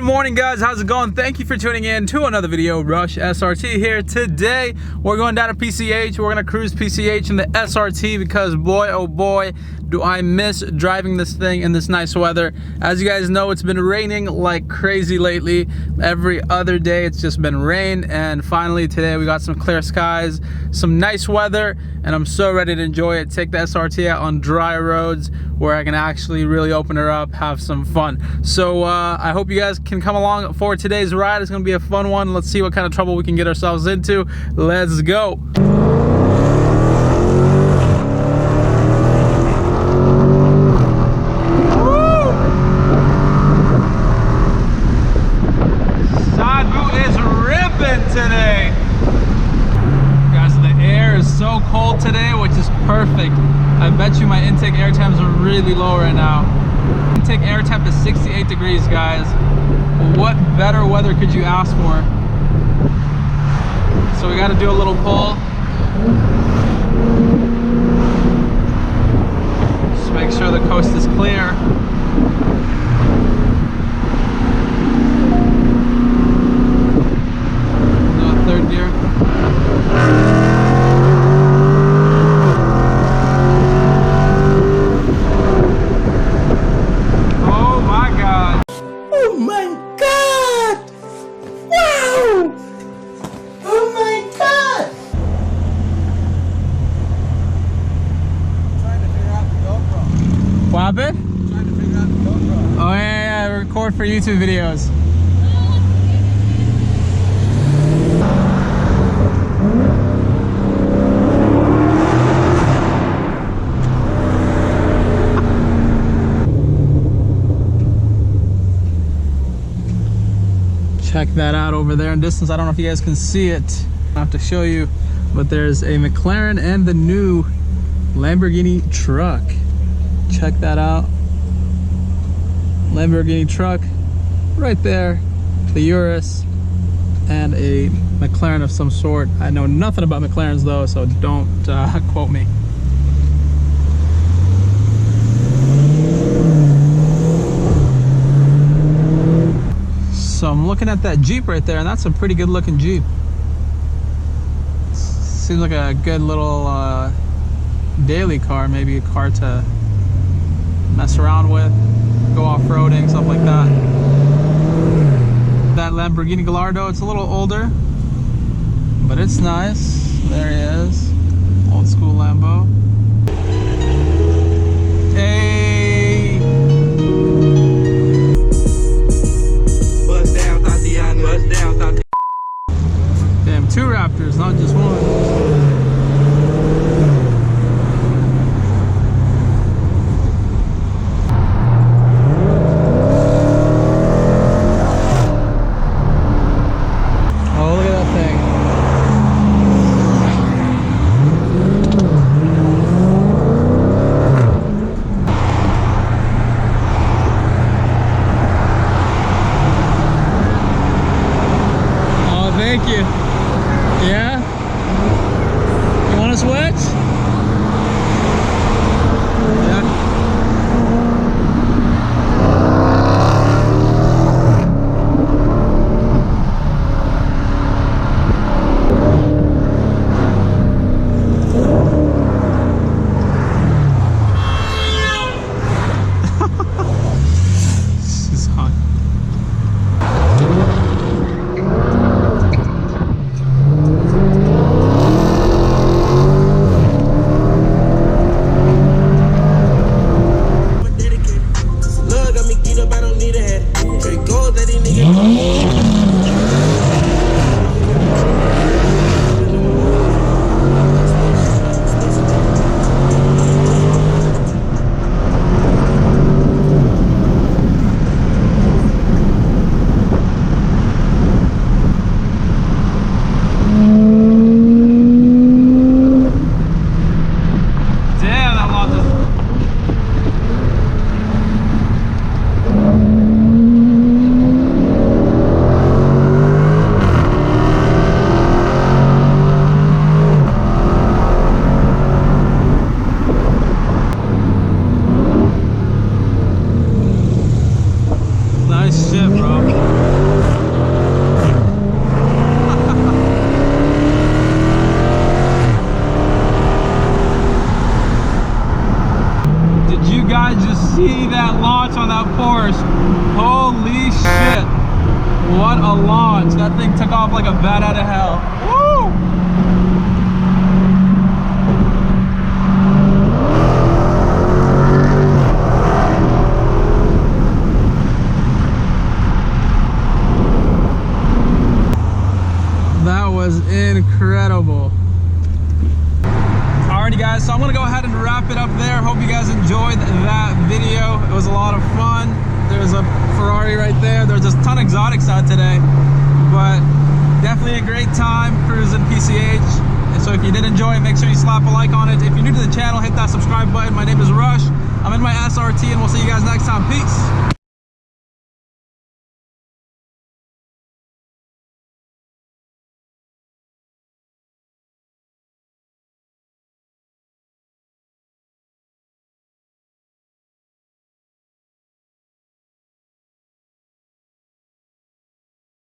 Good morning, guys. How's it going? Thank you for tuning in to another video. Rush SRT here. Today we're going down to PCH. We're gonna cruise PCH in the SRT because boy oh boy do I miss driving this thing in this nice weather. As you guys know, it's been raining like crazy lately. Every other day it's just been rain, and finally today we got some clear skies, some nice weather, and I'm so ready to enjoy it. Take the SRT out on dry roads where I can actually really open her up, have some fun. So I hope you guys can come along for today's ride. It's gonna be a fun one. Let's see what kind of trouble we can get ourselves into. Let's go. Today, guys, the air is so cold today, which is perfect. I bet you my intake air temps are really low right now. Intake air temp is 68 degrees, guys. What better weather could you ask for? So we got to do a little pull. Just make sure the coast is clear. Third gear. Oh my God. Oh my God. Wow. Oh my God. Trying to figure out the Gopro. What happened? Trying to figure out the GoPro. Oh yeah, record for YouTube videos. Check that out over there in distance. I don't know if you guys can see it. I'll have to show you, but there's a McLaren and the new Lamborghini truck. Check that out. Lamborghini truck right there, the Urus, and a McLaren of some sort. I know nothing about McLarens though, so don't quote me. So I'm looking at that Jeep right there, and that's a pretty good looking Jeep. Seems like a good little daily car, maybe a car to mess around with, go off-roading, stuff like that. That Lamborghini Gallardo, it's a little older, but it's nice. There he is, old school Lambo. Hey! Damn, two Raptors, not just one. Thank you. Yeah? You want to switch? Yeah. She's hot. watch. That thing took off like a bat out of hell. Woo! That was incredible. Alrighty guys, so I'm gonna go ahead and wrap it up there. Hope you guys enjoyed that video. It was a lot of fun. There's a Ferrari right there. There's a ton of exotics out today, but definitely a great time cruising PCH. And so if you did enjoy it, make sure you slap a like on it. If you're new to the channel, hit that subscribe button. My name is Rush. I'm in my SRT, and we'll see you guys next time. Peace.